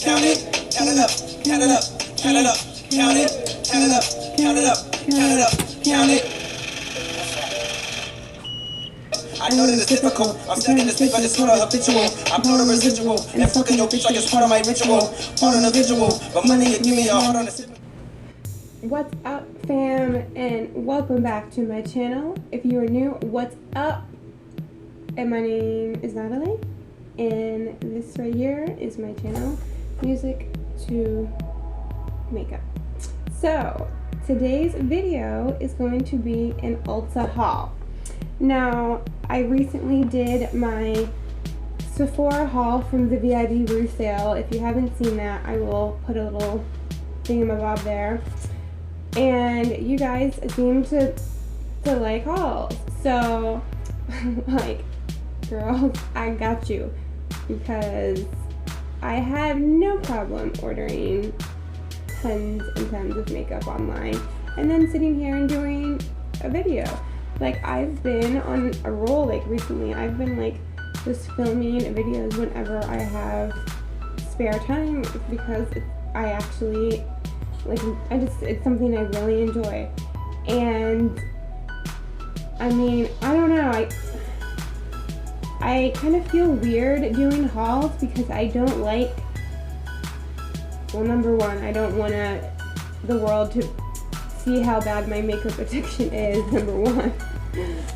count it up, count it up, count it up, count it up, count it up, count it up, count it. I know that it's difficult. I'm stuck in this life, but it's sort of habitual. I blow the residual and fucking your bitch like it's part of my ritual. Part of the visual, but money you give me a heart on the. What's up, fam, and welcome back to my channel. If you are new, what's up? And my name is Natalie, and this right here is my channel, MUSIC2MAKEUP. So today's video is going to be an Ulta haul. Now, I recently did my Sephora haul from the VIB roof sale. If you haven't seen that, I will put a little thingamabob there. And you guys seem to like hauls. So, like, girl, I got you. Because I had no problem ordering tons and tons of makeup online and then sitting here and doing a video. Like, I've been on a roll, like, recently. I've been, like, just filming videos whenever I have spare time because I actually, like, it's something I really enjoy. And, I mean, I don't know, I kind of feel weird doing hauls because I don't like, well, number one, I don't want the world to see how bad my makeup addiction is, number one.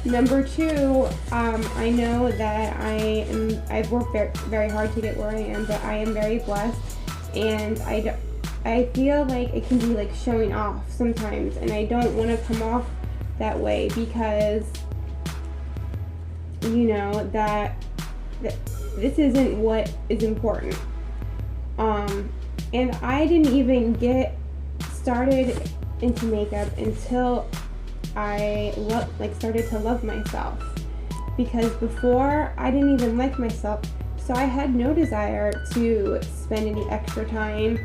Number two, I know that I've worked very hard to get where I am, but I am very blessed, and I feel like it can be like showing off sometimes, and I don't want to come off that way because, you know, that this isn't what is important. And I didn't even get started into makeup until I started to love myself, because before I didn't even like myself, so I had no desire to spend any extra time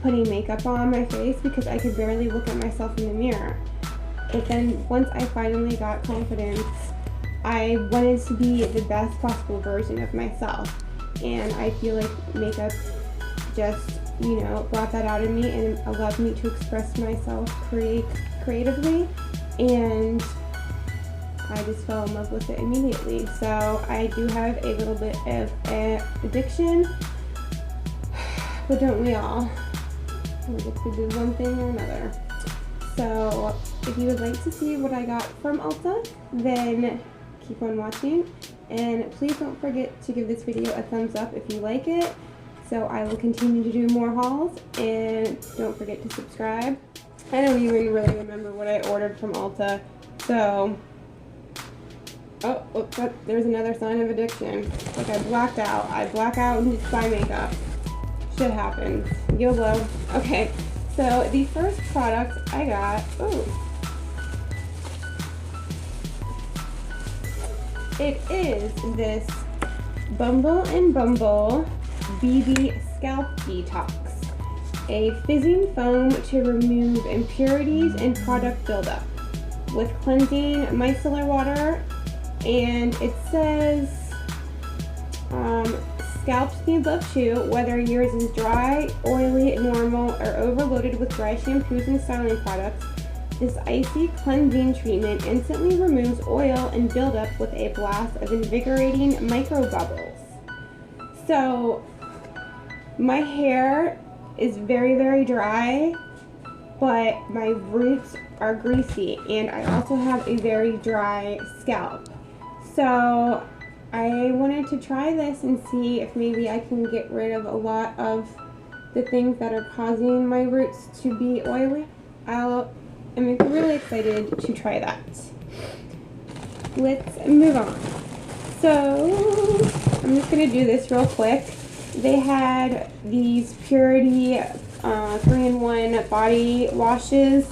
putting makeup on my face because I could barely look at myself in the mirror. But then once I finally got confidence, I wanted to be the best possible version of myself, and I feel like makeup just, you know, brought that out in me and allowed me to express myself creatively, and I just fell in love with it immediately. So I do have a little bit of an addiction, but don't we all? We get to do one thing or another. So if you would like to see what I got from Ulta, then keep on watching, and please don't forget to give this video a thumbs up if you like it, so I will continue to do more hauls. And don't forget to subscribe. I don't even really remember what I ordered from Ulta, so there's another sign of addiction. Like, I blacked out. I black out and just buy makeup. Shit happens. YOLO. Okay, so the first product I got, it is this Bumble & Bumble BB Scalp Detox, a fizzing foam to remove impurities and product buildup with cleansing micellar water. And it says scalps need love too, whether yours is dry, oily, normal, or overloaded with dry shampoos and styling products. This icy cleansing treatment instantly removes oil and buildup with a blast of invigorating micro bubbles. So my hair is very, very dry, but my roots are greasy, and I also have a very dry scalp. So I wanted to try this and see if maybe I can get rid of a lot of the things that are causing my roots to be oily. I'm really excited to try that. Let's move on. So I'm just going to do this real quick. They had these Purity 3-in-1 body washes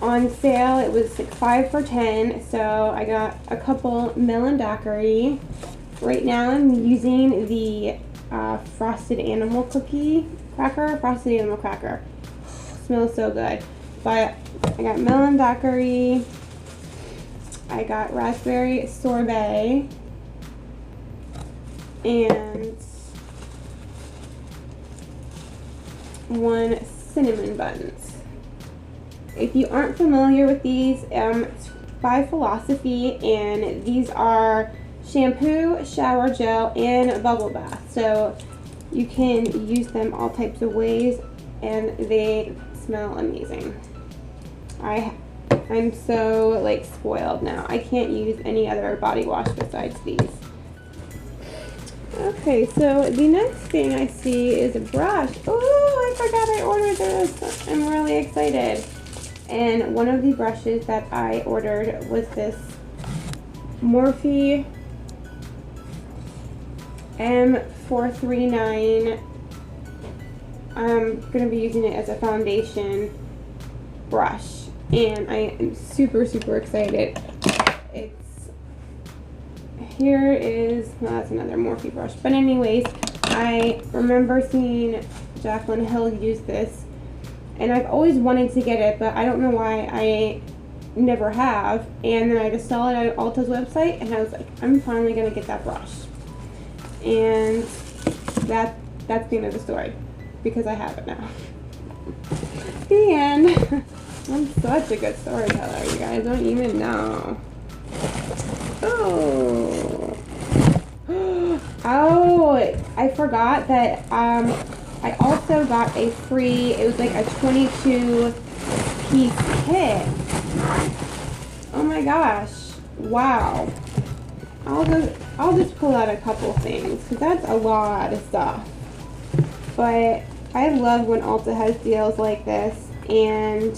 on sale. It was like 5 for $10, so I got a couple Melon Daiquiri. Right now I'm using the Frosted Animal cracker. Smells so good. But I got Melon Daiquiri, I got Raspberry Sorbet, and one cinnamon buns. If you aren't familiar with these, it's by Philosophy, and these are shampoo, shower gel, and bubble bath. So you can use them all types of ways, and they smell amazing. I'm so like spoiled now. I can't use any other body wash besides these. Okay, so the next thing I see is a brush. Oh, I forgot I ordered this. I'm really excited. And one of the brushes that I ordered was this Morphe M439. I'm going to be using it as a foundation brush, and I am super, super excited. Here is, well, that's another Morphe brush. But anyways, I remember seeing Jaclyn Hill use this, and I've always wanted to get it, but I don't know why I never have. And then I just saw it at Ulta's website, and I was like, I'm finally gonna get that brush. And that's the end of the story, because I have it now. The end. I'm such a good storyteller, you guys don't even know. Oh, I forgot that I also got a free, it was like a 22-piece kit. Oh my gosh, wow. I'll just pull out a couple things, because that's a lot of stuff. But I love when Ulta has deals like this, and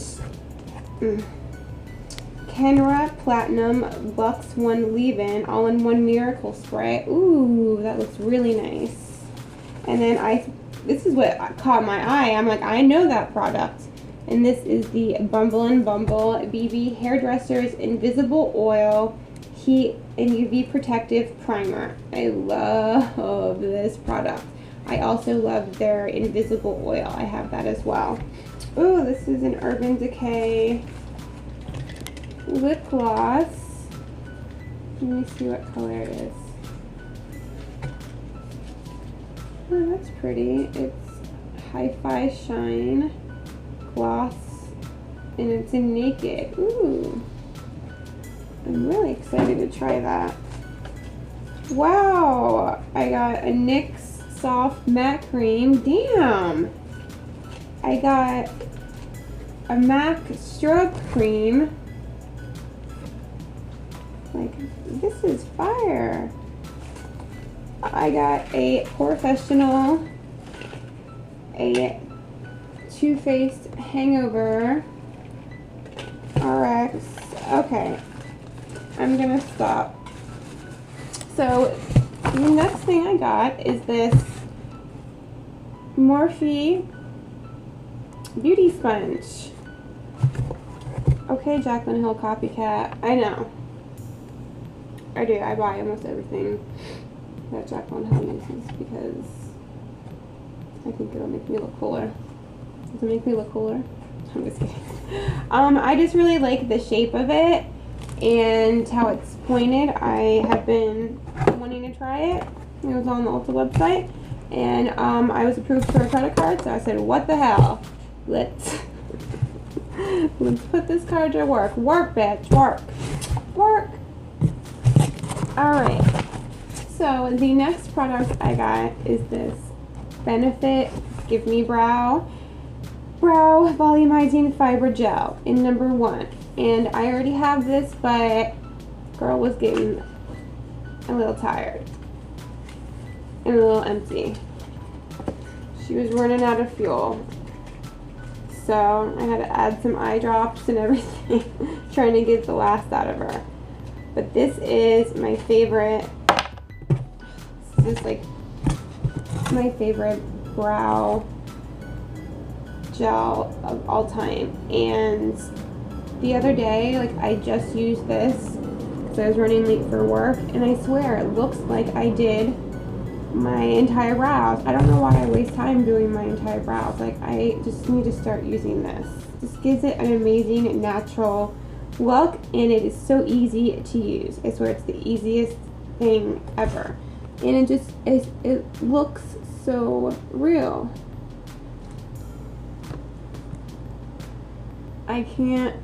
Kenra Platinum Lux 1 Leave-In All-in-One Miracle Spray. Ooh, that looks really nice. And then this is what caught my eye. I'm like, I know that product. And this is the Bumble and Bumble BB Hairdressers Invisible Oil Heat and UV Protective Primer. I love this product. I also love their Invisible Oil. I have that as well. Ooh, this is an Urban Decay lip gloss. Let me see what color it is. Oh, that's pretty. It's Hi-Fi Shine Gloss, and it's in Naked. Ooh, I'm really excited to try that. Wow, I got a NYX Soft Matte Cream. Damn, I got a MAC Strobe Cream. Like, this is fire. I got a Professional, a Too Faced Hangover RX. Okay, I'm gonna stop. So the next thing I got is this Morphe Beauty Sponge. Okay, Jaclyn Hill copycat. I know. I do. I buy almost everything that Jaclyn Hill uses because I think it'll make me look cooler. Does it make me look cooler? I'm just kidding. I just really like the shape of it and how it's pointed. I have been wanting to try it. It was on the Ulta website, and I was approved for a credit card, so I said, what the hell? Let's put this card to work. Work, bitch. Work. Work. Alright, so the next product I got is this Benefit Give Me Brow Volumizing Fiber Gel in #1. And I already have this, but girl was getting a little tired and a little empty. She was running out of fuel. So I had to add some eye drops and everything, trying to get the last out of her. But this is my favorite. This is like my favorite brow gel of all time. And the other day, like, I just used this because I was running late for work, and I swear it looks like I did my entire brows. I don't know why I waste time doing my entire brows. Like, I just need to start using this. This gives it an amazing natural look, and it is so easy to use. I swear it's the easiest thing ever, and it looks so real. I can't,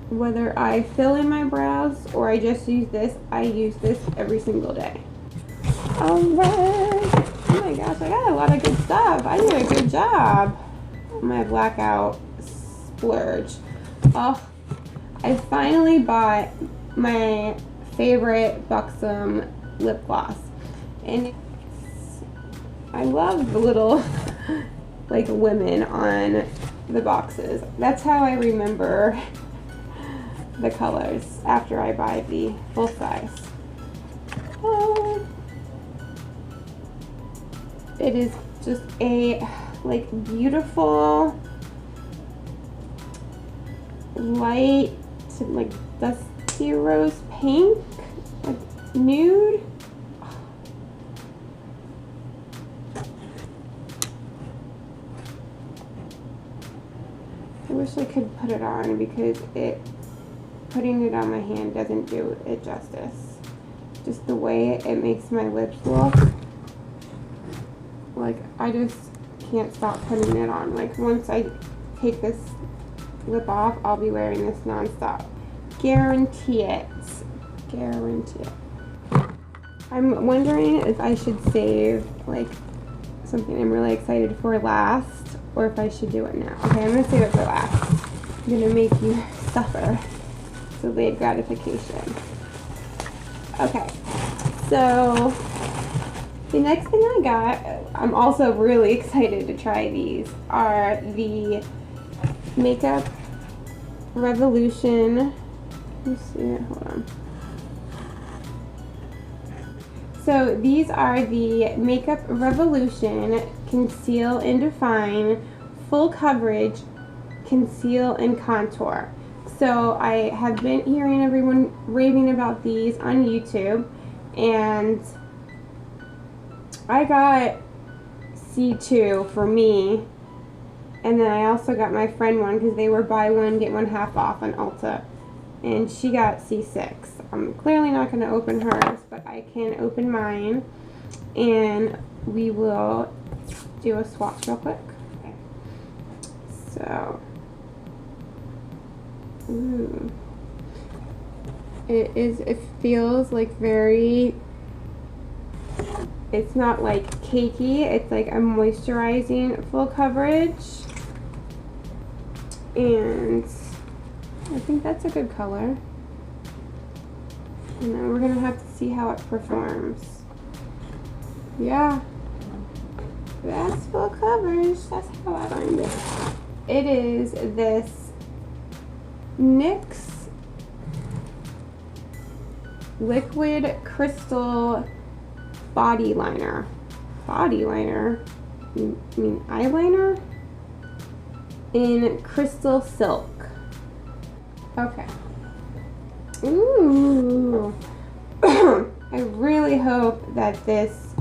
whether I fill in my brows or I just use this, I use this every single day. Alright. Oh my gosh, I got a lot of good stuff. I did a good job. My blackout splurge. Oh, I finally bought my favorite Buxom lip gloss. And I love the little like women on the boxes. That's how I remember the colors after I buy the full size. It is just a like beautiful light like dusty rose pink, like nude. I wish I could put it on because putting it on my hand doesn't do it justice. Just the way it makes my lips look. Like, I just can't stop putting it on. Like, once I take this lip off, I'll be wearing this nonstop. Guarantee it. Guarantee it. I'm wondering if I should save, like, something I'm really excited for last, or if I should do it now. Okay, I'm gonna save it for last. I'm gonna make you suffer. Delayed gratification. Okay, so the next thing I got, I'm also really excited to try these, are the Makeup Revolution. Let me see it, hold on. So these are the Makeup Revolution Conceal and Define Full Coverage Conceal and Contour. So I have been hearing everyone raving about these on YouTube, and I got C2 for me, and then I also got my friend one because they were buy one get one half off on Ulta, and she got C6. I'm clearly not going to open hers, but I can open mine, and we will do a swatch real quick. Okay. So, ooh, it feels like very, it's not like cakey, it's like a moisturizing full coverage, and I think that's a good color. And then we're gonna have to see how it performs. Yeah, that's full coverage. That's how I find it. It is this NYX Liquid Crystal Body Liner. Body liner? You mean eyeliner? In Crystal Silk. Okay. Ooh. I really hope that this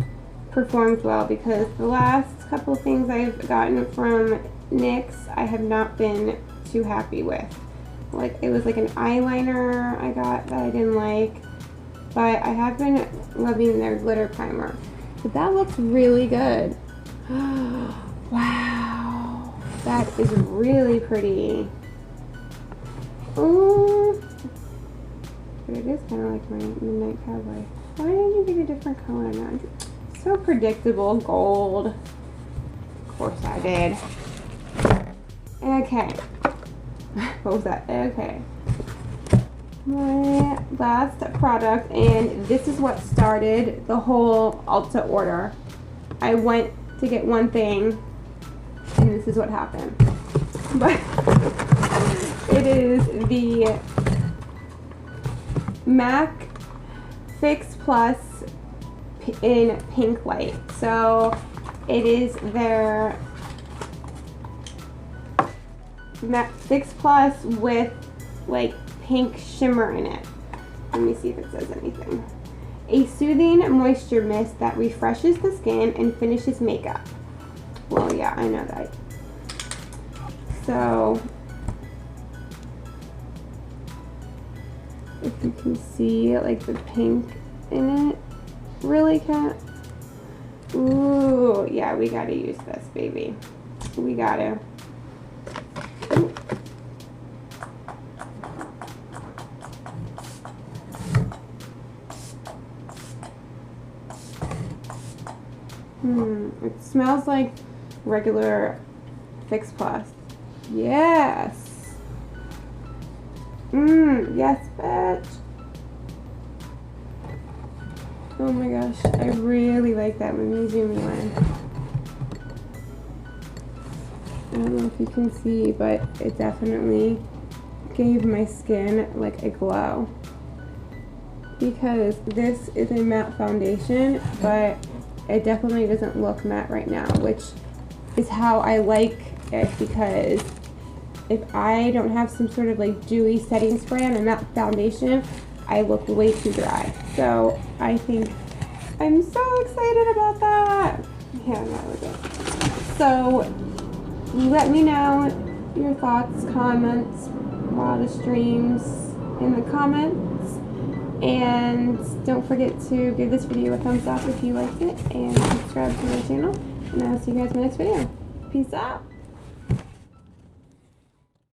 performs well, because the last couple things I've gotten from NYX I have not been too happy with. Like, it was like an eyeliner I got that I didn't like, but I have been loving their glitter primer. But that looks really good. Wow, that is really pretty. Ooh. But it is kind of like my Midnight Cowboy. Why didn't you get a different color now? So predictable, gold. Of course I did. Okay. What was that? Okay. My last product, and this is what started the whole Ulta order. I went to get one thing, and this is what happened. But it is the MAC Fix Plus in Pink Light. So it is their MAC Fix Plus with like pink shimmer in it. Let me see if it says anything. A soothing moisture mist that refreshes the skin and finishes makeup. Well, yeah, I know that. So, if you can see like the pink in it, really can't. Ooh, yeah, we gotta use this, baby. We gotta. Ooh. It smells like regular Fix Plus. Yes. Yes, bitch. Oh my gosh, I really like that MUSIC2MAKEUP one. I don't know if you can see, but it definitely gave my skin like a glow. Because this is a matte foundation, but it definitely doesn't look matte right now, which is how I like it, because if I don't have some sort of like dewy setting spray on a matte foundation, I look way too dry. So I think I'm so excited about that. Yeah, that was it. So let me know your thoughts, comments while the streams in the comments. And don't forget to give this video a thumbs up if you liked it, and subscribe to my channel. And I'll see you guys in my next video. Peace out.